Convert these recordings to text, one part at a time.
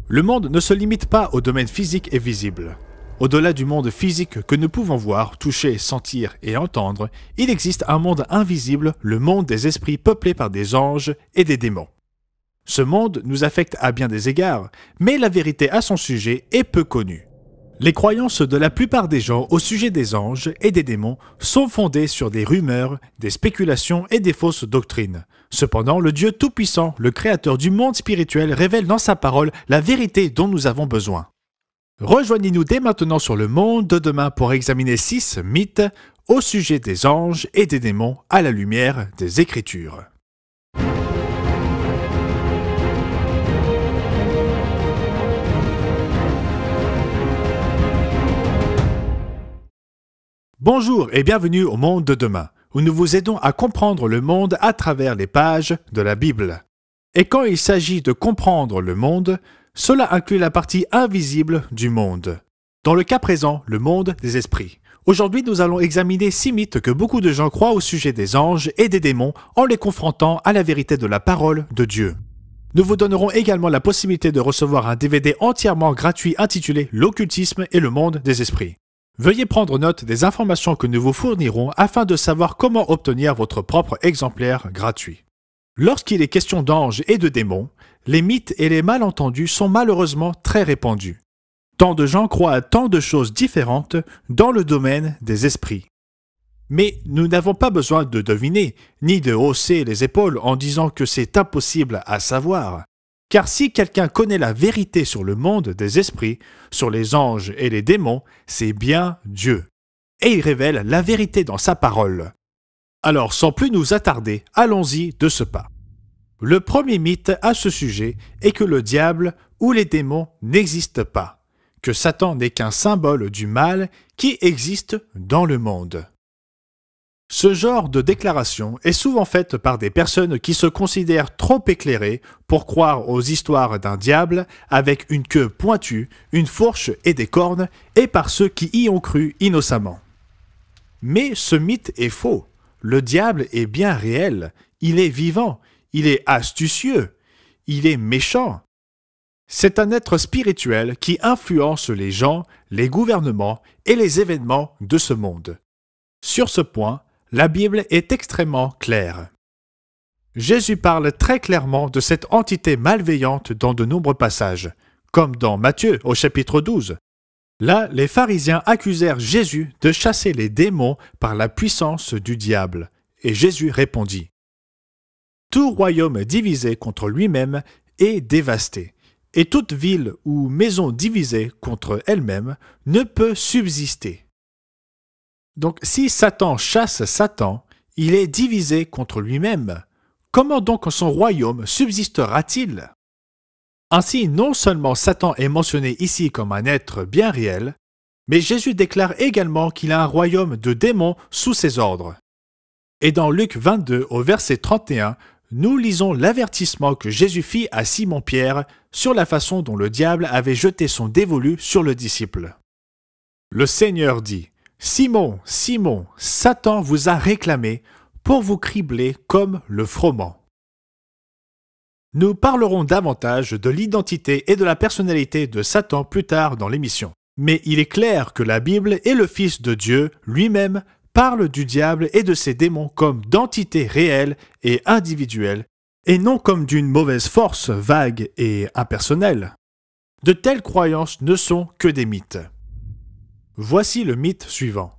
Le monde ne se limite pas au domaine physique et visible. Au-delà du monde physique que nous pouvons voir, toucher, sentir et entendre, il existe un monde invisible, le monde des esprits peuplé par des anges et des démons. Ce monde nous affecte à bien des égards, mais la vérité à son sujet est peu connue. Les croyances de la plupart des gens au sujet des anges et des démons sont fondées sur des rumeurs, des spéculations et des fausses doctrines. Cependant, le Dieu Tout-Puissant, le Créateur du monde spirituel, révèle dans sa parole la vérité dont nous avons besoin. Rejoignez-nous dès maintenant sur le monde de demain pour examiner 6 mythes au sujet des anges et des démons à la lumière des Écritures. Bonjour et bienvenue au monde de demain, où nous vous aidons à comprendre le monde à travers les pages de la Bible. Et quand il s'agit de comprendre le monde, cela inclut la partie invisible du monde. Dans le cas présent, le monde des esprits. Aujourd'hui, nous allons examiner 6 mythes que beaucoup de gens croient au sujet des anges et des démons en les confrontant à la vérité de la parole de Dieu. Nous vous donnerons également la possibilité de recevoir un DVD entièrement gratuit intitulé « L'occultisme et le monde des esprits ». Veuillez prendre note des informations que nous vous fournirons afin de savoir comment obtenir votre propre exemplaire gratuit. Lorsqu'il est question d'anges et de démons, les mythes et les malentendus sont malheureusement très répandus. Tant de gens croient à tant de choses différentes dans le domaine des esprits. Mais nous n'avons pas besoin de deviner, ni de hausser les épaules en disant que c'est impossible à savoir. Car si quelqu'un connaît la vérité sur le monde des esprits, sur les anges et les démons, c'est bien Dieu. Et il révèle la vérité dans sa parole. Alors, sans plus nous attarder, allons-y de ce pas. Le premier mythe à ce sujet est que le diable ou les démons n'existent pas, que Satan n'est qu'un symbole du mal qui existe dans le monde. Ce genre de déclaration est souvent faite par des personnes qui se considèrent trop éclairées pour croire aux histoires d'un diable avec une queue pointue, une fourche et des cornes, et par ceux qui y ont cru innocemment. Mais ce mythe est faux. Le diable est bien réel, il est vivant, il est astucieux, il est méchant. C'est un être spirituel qui influence les gens, les gouvernements et les événements de ce monde. Sur ce point, la Bible est extrêmement claire. Jésus parle très clairement de cette entité malveillante dans de nombreux passages, comme dans Matthieu au chapitre 12. Là, les pharisiens accusèrent Jésus de chasser les démons par la puissance du diable, et Jésus répondit : « Tout royaume divisé contre lui-même est dévasté, et toute ville ou maison divisée contre elle-même ne peut subsister. » Donc, si Satan chasse Satan, il est divisé contre lui-même. Comment donc son royaume subsistera-t-il? Ainsi, non seulement Satan est mentionné ici comme un être bien réel, mais Jésus déclare également qu'il a un royaume de démons sous ses ordres. Et dans Luc 22 au verset 31, nous lisons l'avertissement que Jésus fit à Simon-Pierre sur la façon dont le diable avait jeté son dévolu sur le disciple. Le Seigneur dit : « Simon, Simon, Satan vous a réclamé pour vous cribler comme le froment. » Nous parlerons davantage de l'identité et de la personnalité de Satan plus tard dans l'émission. Mais il est clair que la Bible et le Fils de Dieu lui-même parlent du diable et de ses démons comme d'entités réelles et individuelles, et non comme d'une mauvaise force vague et impersonnelle. De telles croyances ne sont que des mythes. Voici le mythe suivant.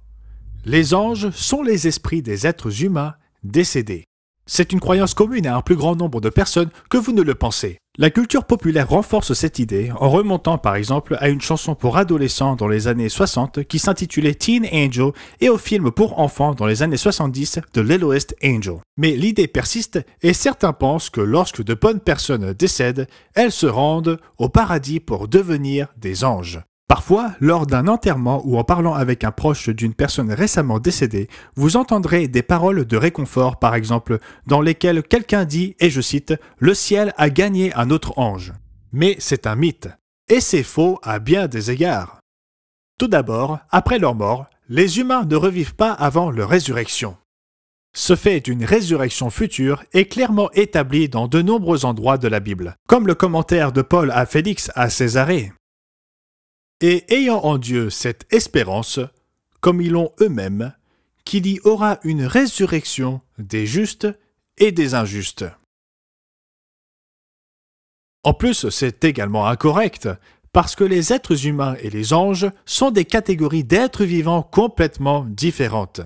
Les anges sont les esprits des êtres humains décédés. C'est une croyance commune à un plus grand nombre de personnes que vous ne le pensez. La culture populaire renforce cette idée en remontant par exemple à une chanson pour adolescents dans les années 60 qui s'intitulait Teen Angel et au film pour enfants dans les années 70 de Littlest Angel. Mais l'idée persiste et certains pensent que lorsque de bonnes personnes décèdent, elles se rendent au paradis pour devenir des anges. Parfois, lors d'un enterrement ou en parlant avec un proche d'une personne récemment décédée, vous entendrez des paroles de réconfort, par exemple, dans lesquelles quelqu'un dit, et je cite, « Le ciel a gagné un autre ange ». Mais c'est un mythe, et c'est faux à bien des égards. Tout d'abord, après leur mort, les humains ne revivent pas avant leur résurrection. Ce fait d'une résurrection future est clairement établi dans de nombreux endroits de la Bible, comme le commentaire de Paul à Félix à Césarée. Et ayant en Dieu cette espérance, comme ils l'ont eux-mêmes, qu'il y aura une résurrection des justes et des injustes. En plus, c'est également incorrect, parce que les êtres humains et les anges sont des catégories d'êtres vivants complètement différentes.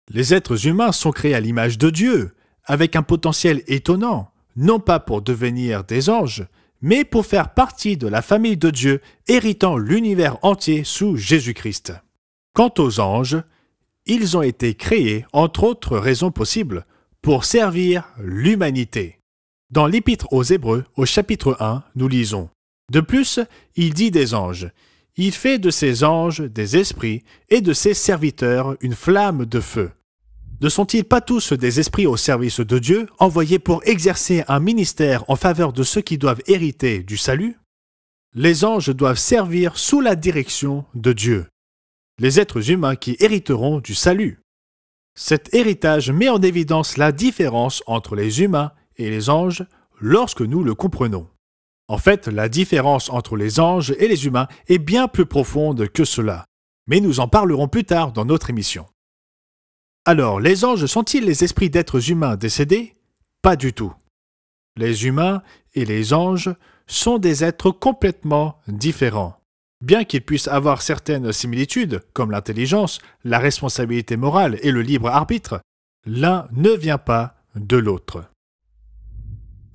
Les êtres humains sont créés à l'image de Dieu, avec un potentiel étonnant, non pas pour devenir des anges, mais pour faire partie de la famille de Dieu, héritant l'univers entier sous Jésus-Christ. Quant aux anges, ils ont été créés, entre autres raisons possibles, pour servir l'humanité. Dans l'Épître aux Hébreux, au chapitre 1, nous lisons « De plus, il dit des anges, il fait de ses anges des esprits et de ses serviteurs une flamme de feu. Ne sont-ils pas tous des esprits au service de Dieu, envoyés pour exercer un ministère en faveur de ceux qui doivent hériter du salut? Les anges doivent servir sous la direction de Dieu, les êtres humains qui hériteront du salut. Cet héritage met en évidence la différence entre les humains et les anges lorsque nous le comprenons. En fait, la différence entre les anges et les humains est bien plus profonde que cela, mais nous en parlerons plus tard dans notre émission. Alors, les anges sont-ils les esprits d'êtres humains décédés? Pas du tout. Les humains et les anges sont des êtres complètement différents. Bien qu'ils puissent avoir certaines similitudes, comme l'intelligence, la responsabilité morale et le libre arbitre, l'un ne vient pas de l'autre.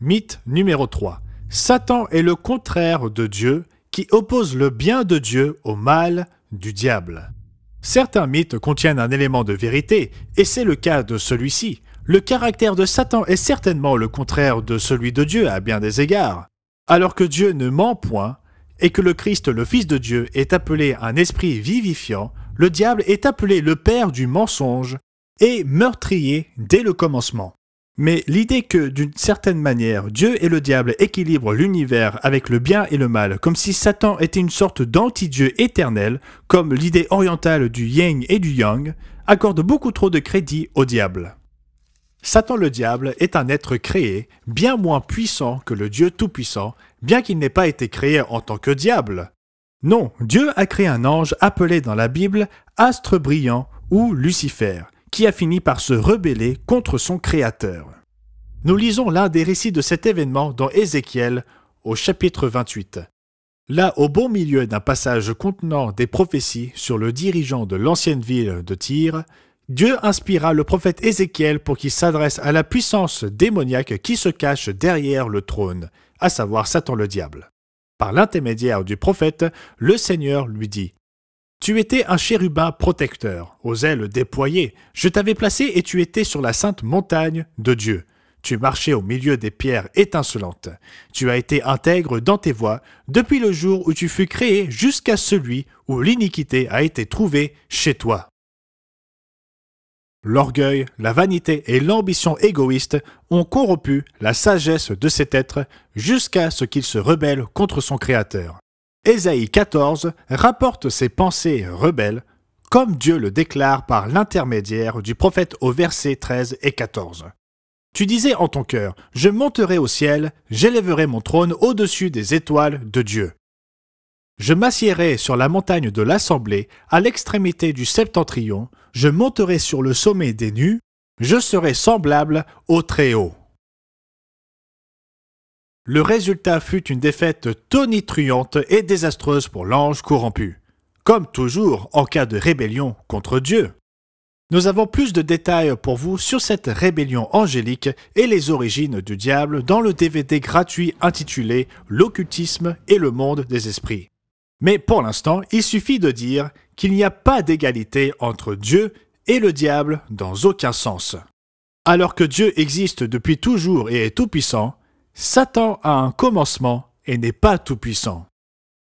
Mythe numéro 3. Satan est le contraire de Dieu qui oppose le bien de Dieu au mal du diable. Certains mythes contiennent un élément de vérité, et c'est le cas de celui-ci. Le caractère de Satan est certainement le contraire de celui de Dieu à bien des égards. Alors que Dieu ne ment point, et que le Christ, le Fils de Dieu, est appelé un esprit vivifiant, le diable est appelé le père du mensonge et meurtrier dès le commencement. Mais l'idée que, d'une certaine manière, Dieu et le diable équilibrent l'univers avec le bien et le mal, comme si Satan était une sorte d'anti-dieu éternel, comme l'idée orientale du yin et du yang, accorde beaucoup trop de crédit au diable. Satan le diable est un être créé, bien moins puissant que le Dieu tout-puissant, bien qu'il n'ait pas été créé en tant que diable. Non, Dieu a créé un ange appelé dans la Bible Astre brillant ou Lucifer, qui a fini par se rebeller contre son Créateur. Nous lisons l'un des récits de cet événement dans Ézéchiel, au chapitre 28. Là, au beau milieu d'un passage contenant des prophéties sur le dirigeant de l'ancienne ville de Tyr, Dieu inspira le prophète Ézéchiel pour qu'il s'adresse à la puissance démoniaque qui se cache derrière le trône, à savoir Satan le diable. Par l'intermédiaire du prophète, le Seigneur lui dit « Tu étais un chérubin protecteur, aux ailes déployées. Je t'avais placé et tu étais sur la sainte montagne de Dieu. Tu marchais au milieu des pierres étincelantes. Tu as été intègre dans tes voies depuis le jour où tu fus créé jusqu'à celui où l'iniquité a été trouvée chez toi. » L'orgueil, la vanité et l'ambition égoïste ont corrompu la sagesse de cet être jusqu'à ce qu'il se rebelle contre son Créateur. Ésaïe 14 rapporte ces pensées rebelles, comme Dieu le déclare par l'intermédiaire du prophète au versets 13 et 14. Tu disais en ton cœur, je monterai au ciel, j'élèverai mon trône au-dessus des étoiles de Dieu. Je m'assiérai sur la montagne de l'assemblée, à l'extrémité du septentrion, je monterai sur le sommet des nues, je serai semblable au Très-Haut. Le résultat fut une défaite tonitruante et désastreuse pour l'ange corrompu, comme toujours en cas de rébellion contre Dieu. Nous avons plus de détails pour vous sur cette rébellion angélique et les origines du diable dans le DVD gratuit intitulé « L'occultisme et le monde des esprits ». Mais pour l'instant, il suffit de dire qu'il n'y a pas d'égalité entre Dieu et le diable dans aucun sens. Alors que Dieu existe depuis toujours et est tout-puissant, Satan a un commencement et n'est pas tout-puissant.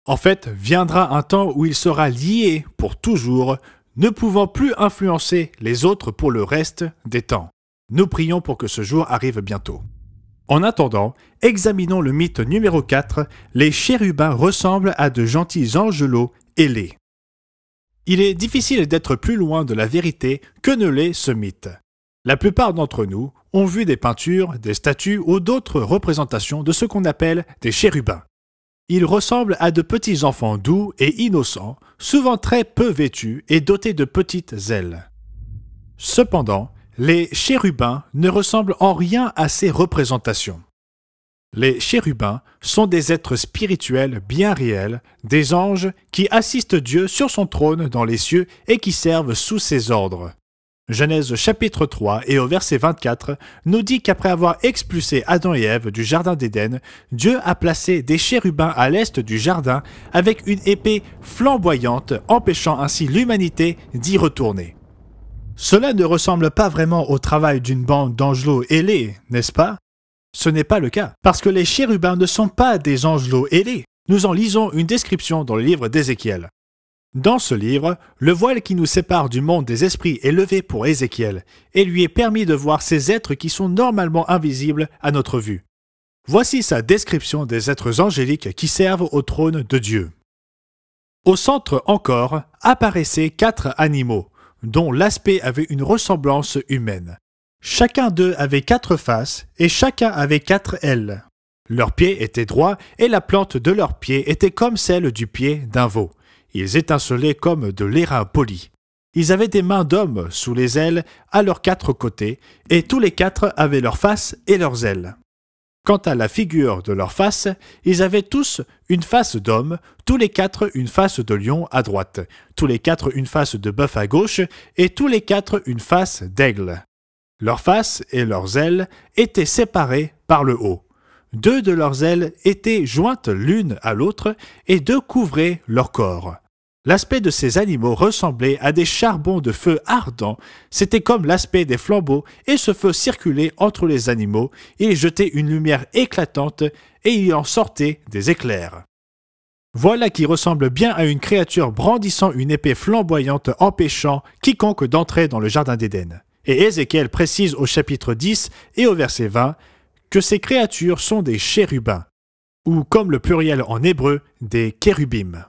En fait, viendra un temps où il sera lié pour toujours, ne pouvant plus influencer les autres pour le reste des temps. Nous prions pour que ce jour arrive bientôt. En attendant, examinons le mythe numéro 4, les chérubins ressemblent à de gentils angelots ailés. Il est difficile d'être plus loin de la vérité que ne l'est ce mythe. La plupart d'entre nous ont vu des peintures, des statues ou d'autres représentations de ce qu'on appelle des chérubins. Ils ressemblent à de petits enfants doux et innocents, souvent très peu vêtus et dotés de petites ailes. Cependant, les chérubins ne ressemblent en rien à ces représentations. Les chérubins sont des êtres spirituels bien réels, des anges qui assistent Dieu sur son trône dans les cieux et qui servent sous ses ordres. Genèse chapitre 3 et au verset 24 nous dit qu'après avoir expulsé Adam et Ève du jardin d'Éden, Dieu a placé des chérubins à l'est du jardin avec une épée flamboyante, empêchant ainsi l'humanité d'y retourner. Cela ne ressemble pas vraiment au travail d'une bande d'angelots ailés, n'est-ce pas? Ce n'est pas le cas, parce que les chérubins ne sont pas des angelots ailés. Nous en lisons une description dans le livre d'Ézéchiel. Dans ce livre, le voile qui nous sépare du monde des esprits est levé pour Ézéchiel, et lui est permis de voir ces êtres qui sont normalement invisibles à notre vue. Voici sa description des êtres angéliques qui servent au trône de Dieu. Au centre encore apparaissaient 4 animaux, dont l'aspect avait une ressemblance humaine. Chacun d'eux avait 4 faces, et chacun avait 4 ailes. Leurs pieds étaient droits, et la plante de leurs pieds était comme celle du pied d'un veau. Ils étincelaient comme de l'airain poli. Ils avaient des mains d'homme sous les ailes à leurs 4 côtés, et tous les 4 avaient leurs faces et leurs ailes. Quant à la figure de leurs faces, ils avaient tous une face d'homme, tous les 4 une face de lion à droite, tous les 4 une face de bœuf à gauche, et tous les 4 une face d'aigle. Leurs faces et leurs ailes étaient séparées par le haut. 2 de leurs ailes étaient jointes l'une à l'autre, et 2 couvraient leur corps. L'aspect de ces animaux ressemblait à des charbons de feu ardents, c'était comme l'aspect des flambeaux, et ce feu circulait entre les animaux, il jetait une lumière éclatante, et il en sortait des éclairs. Voilà qui ressemble bien à une créature brandissant une épée flamboyante empêchant quiconque d'entrer dans le jardin d'Éden. Et Ézéchiel précise au chapitre 10 et au verset 20 que ces créatures sont des chérubins, ou comme le pluriel en hébreu, des kérubim.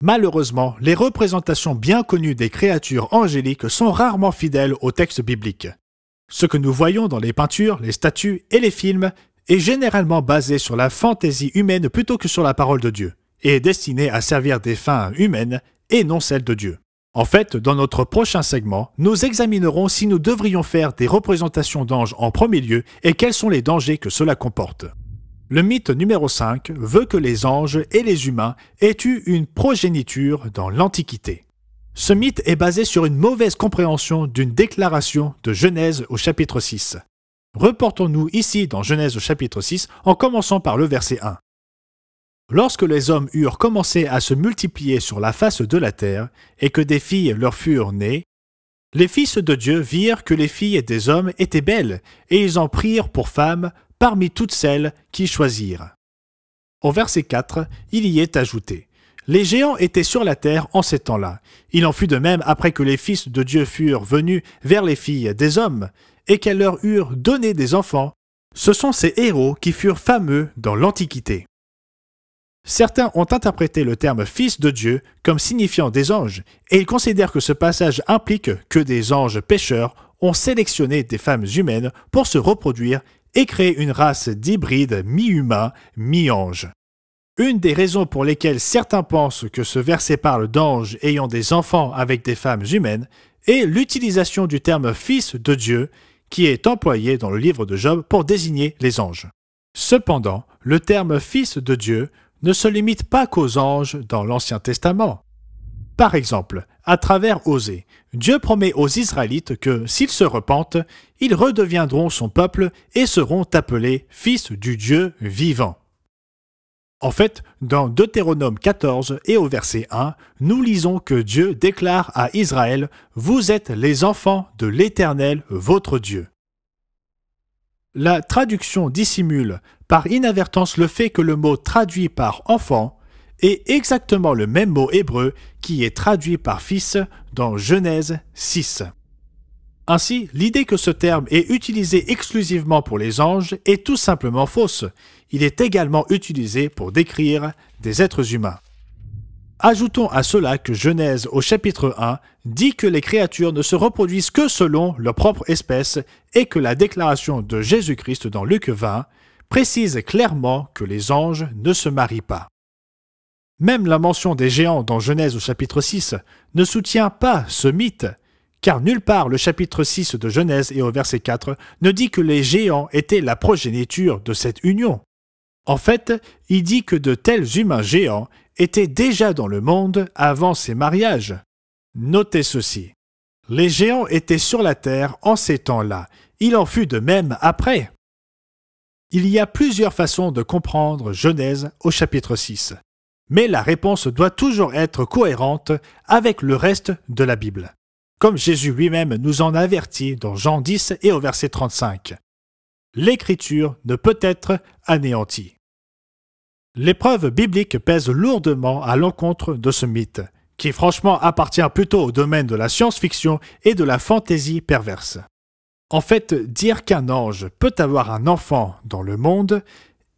Malheureusement, les représentations bien connues des créatures angéliques sont rarement fidèles au texte biblique. Ce que nous voyons dans les peintures, les statues et les films est généralement basé sur la fantaisie humaine plutôt que sur la parole de Dieu, et est destiné à servir des fins humaines et non celles de Dieu. En fait, dans notre prochain segment, nous examinerons si nous devrions faire des représentations d'anges en premier lieu et quels sont les dangers que cela comporte. Le mythe numéro 5 veut que les anges et les humains aient eu une progéniture dans l'Antiquité. Ce mythe est basé sur une mauvaise compréhension d'une déclaration de Genèse au chapitre 6. Reportons-nous ici dans Genèse au chapitre 6 en commençant par le verset 1. Lorsque les hommes eurent commencé à se multiplier sur la face de la terre et que des filles leur furent nées, les fils de Dieu virent que les filles des hommes étaient belles et ils en prirent pour femmes parmi toutes celles qu'ils choisirent. Au verset 4, il y est ajouté « Les géants étaient sur la terre en ces temps-là. Il en fut de même après que les fils de Dieu furent venus vers les filles des hommes et qu'elles leur eurent donné des enfants. Ce sont ces héros qui furent fameux dans l'Antiquité. » Certains ont interprété le terme « fils de Dieu » comme signifiant des anges, et ils considèrent que ce passage implique que des anges pécheurs ont sélectionné des femmes humaines pour se reproduire et créer une race d'hybrides mi-humains, mi-anges. Une des raisons pour lesquelles certains pensent que ce verset parle d'anges ayant des enfants avec des femmes humaines est l'utilisation du terme « fils de Dieu » qui est employé dans le livre de Job pour désigner les anges. Cependant, le terme « fils de Dieu » ne se limite pas qu'aux anges dans l'Ancien Testament. Par exemple, à travers Osée, Dieu promet aux Israélites que, s'ils se repentent, ils redeviendront son peuple et seront appelés fils du Dieu vivant. En fait, dans Deutéronome 14 et au verset 1, nous lisons que Dieu déclare à Israël « Vous êtes les enfants de l'Éternel, votre Dieu ». La traduction dissimule par inadvertance le fait que le mot traduit par « enfant » est exactement le même mot hébreu qui est traduit par « fils » dans Genèse 6. Ainsi, l'idée que ce terme est utilisé exclusivement pour les anges est tout simplement fausse. Il est également utilisé pour décrire des êtres humains. Ajoutons à cela que Genèse au chapitre 1 dit que les créatures ne se reproduisent que selon leur propre espèce et que la déclaration de Jésus-Christ dans Luc 20 précise clairement que les anges ne se marient pas. Même la mention des géants dans Genèse au chapitre 6 ne soutient pas ce mythe, car nulle part le chapitre 6 de Genèse et au verset 4 ne dit que les géants étaient la progéniture de cette union. En fait, il dit que de tels humains géants étaient déjà dans le monde avant ces mariages. Notez ceci. Les géants étaient sur la terre en ces temps-là. Il en fut de même après. Il y a plusieurs façons de comprendre Genèse au chapitre 6. Mais la réponse doit toujours être cohérente avec le reste de la Bible, comme Jésus lui-même nous en avertit dans Jean 10 et au verset 35. L'Écriture ne peut être anéantie. L'épreuve biblique pèse lourdement à l'encontre de ce mythe, qui franchement appartient plutôt au domaine de la science-fiction et de la fantaisie perverse. En fait, dire qu'un ange peut avoir un enfant dans le monde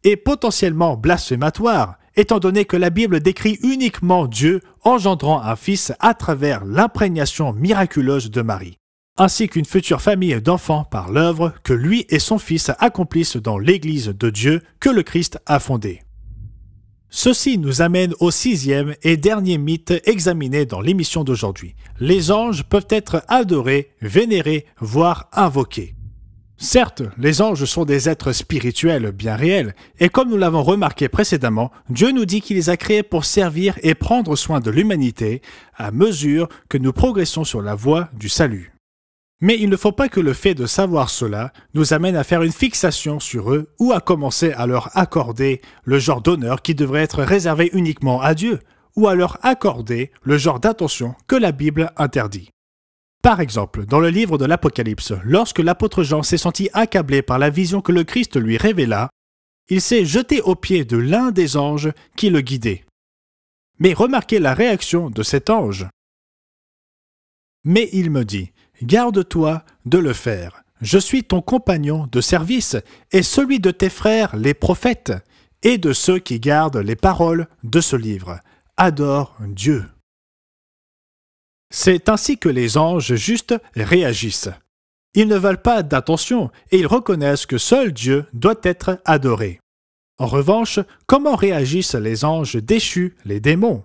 est potentiellement blasphématoire, étant donné que la Bible décrit uniquement Dieu engendrant un fils à travers l'imprégnation miraculeuse de Marie, ainsi qu'une future famille d'enfants par l'œuvre que lui et son fils accomplissent dans l'Église de Dieu que le Christ a fondée. Ceci nous amène au 6e et dernier mythe examiné dans l'émission d'aujourd'hui. Les anges peuvent être adorés, vénérés, voire invoqués. Certes, les anges sont des êtres spirituels bien réels, et comme nous l'avons remarqué précédemment, Dieu nous dit qu'il les a créés pour servir et prendre soin de l'humanité à mesure que nous progressons sur la voie du salut. Mais il ne faut pas que le fait de savoir cela nous amène à faire une fixation sur eux ou à commencer à leur accorder le genre d'honneur qui devrait être réservé uniquement à Dieu, ou à leur accorder le genre d'attention que la Bible interdit. Par exemple, dans le livre de l'Apocalypse, lorsque l'apôtre Jean s'est senti accablé par la vision que le Christ lui révéla, il s'est jeté aux pieds de l'un des anges qui le guidait. Mais remarquez la réaction de cet ange. Mais il me dit, « Garde-toi de le faire. Je suis ton compagnon de service et celui de tes frères les prophètes et de ceux qui gardent les paroles de ce livre. Adore Dieu. » C'est ainsi que les anges justes réagissent. Ils ne veulent pas d'attention et ils reconnaissent que seul Dieu doit être adoré. En revanche, comment réagissent les anges déchus, les démons?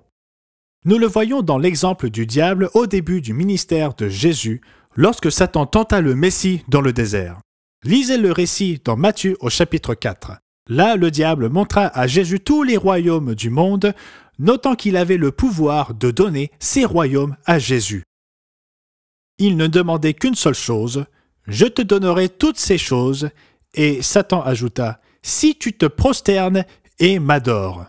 Nous le voyons dans l'exemple du diable au début du ministère de Jésus, lorsque Satan tenta le Messie dans le désert. Lisez le récit dans Matthieu au chapitre 4. Là, le diable montra à Jésus tous les royaumes du monde, notant qu'il avait le pouvoir de donner ces royaumes à Jésus. Il ne demandait qu'une seule chose, « Je te donnerai toutes ces choses », et Satan ajouta, « Si tu te prosternes et m'adores ».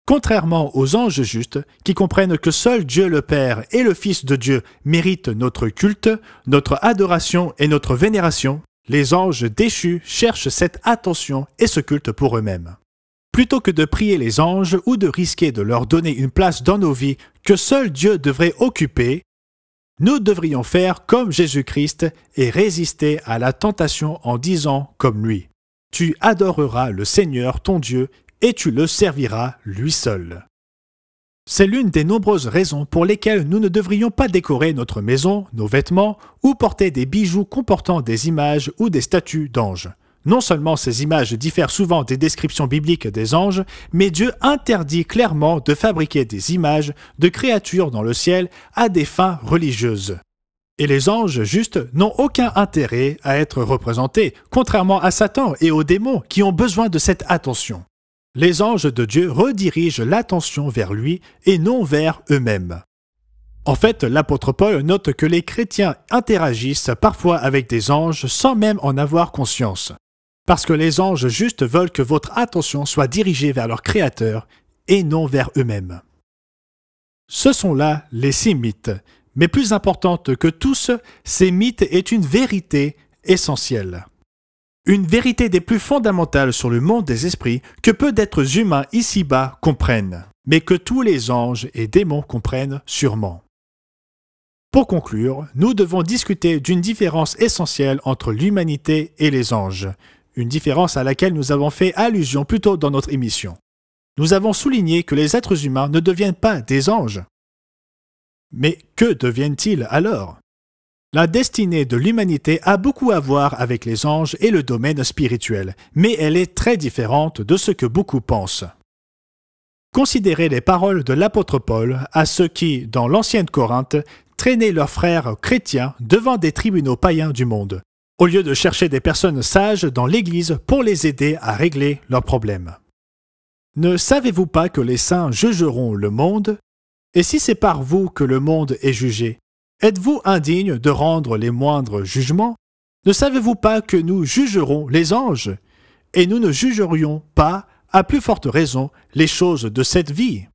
Contrairement aux anges justes, qui comprennent que seul Dieu le Père et le Fils de Dieu méritent notre culte, notre adoration et notre vénération, les anges déchus cherchent cette attention et ce culte pour eux-mêmes. Plutôt que de prier les anges ou de risquer de leur donner une place dans nos vies que seul Dieu devrait occuper, nous devrions faire comme Jésus-Christ et résister à la tentation en disant comme lui, « Tu adoreras le Seigneur ton Dieu et tu le serviras lui seul. » C'est l'une des nombreuses raisons pour lesquelles nous ne devrions pas décorer notre maison, nos vêtements ou porter des bijoux comportant des images ou des statues d'anges. Non seulement ces images diffèrent souvent des descriptions bibliques des anges, mais Dieu interdit clairement de fabriquer des images de créatures dans le ciel à des fins religieuses. Et les anges justes n'ont aucun intérêt à être représentés, contrairement à Satan et aux démons qui ont besoin de cette attention. Les anges de Dieu redirigent l'attention vers lui et non vers eux-mêmes. En fait, l'apôtre Paul note que les chrétiens interagissent parfois avec des anges sans même en avoir conscience. Parce que les anges justes veulent que votre attention soit dirigée vers leur Créateur et non vers eux-mêmes. Ce sont là les 6 mythes, mais plus importante que tous, ces mythes est une vérité essentielle. Une vérité des plus fondamentales sur le monde des esprits que peu d'êtres humains ici-bas comprennent, mais que tous les anges et démons comprennent sûrement. Pour conclure, nous devons discuter d'une différence essentielle entre l'humanité et les anges, une différence à laquelle nous avons fait allusion plus tôt dans notre émission. Nous avons souligné que les êtres humains ne deviennent pas des anges. Mais que deviennent-ils alors? La destinée de l'humanité a beaucoup à voir avec les anges et le domaine spirituel, mais elle est très différente de ce que beaucoup pensent. Considérez les paroles de l'apôtre Paul à ceux qui, dans l'ancienne Corinthe, traînaient leurs frères chrétiens devant des tribunaux païens du monde, au lieu de chercher des personnes sages dans l'Église pour les aider à régler leurs problèmes. Ne savez-vous pas que les saints jugeront le monde? Et si c'est par vous que le monde est jugé, êtes-vous indigne de rendre les moindres jugements? Ne savez-vous pas que nous jugerons les anges? Et nous ne jugerions pas, à plus forte raison, les choses de cette vie.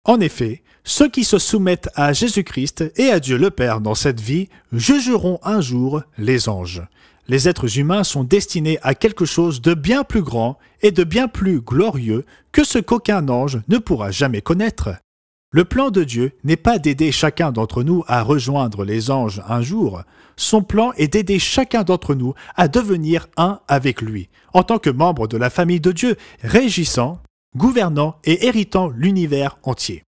En effet, ceux qui se soumettent à Jésus-Christ et à Dieu le Père dans cette vie jugeront un jour les anges. Les êtres humains sont destinés à quelque chose de bien plus grand et de bien plus glorieux que ce qu'aucun ange ne pourra jamais connaître. Le plan de Dieu n'est pas d'aider chacun d'entre nous à rejoindre les anges un jour. Son plan est d'aider chacun d'entre nous à devenir un avec lui, en tant que membre de la famille de Dieu, régissant, gouvernant et héritant l'univers entier.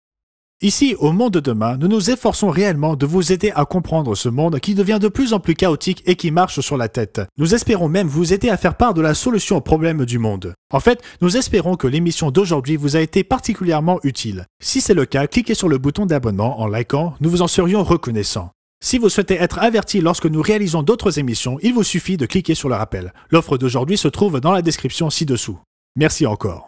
Ici, au Monde de demain, nous nous efforçons réellement de vous aider à comprendre ce monde qui devient de plus en plus chaotique et qui marche sur la tête. Nous espérons même vous aider à faire part de la solution aux problèmes du monde. En fait, nous espérons que l'émission d'aujourd'hui vous a été particulièrement utile. Si c'est le cas, cliquez sur le bouton d'abonnement en likant, nous vous en serions reconnaissants. Si vous souhaitez être averti lorsque nous réalisons d'autres émissions, il vous suffit de cliquer sur le rappel. L'offre d'aujourd'hui se trouve dans la description ci-dessous. Merci encore.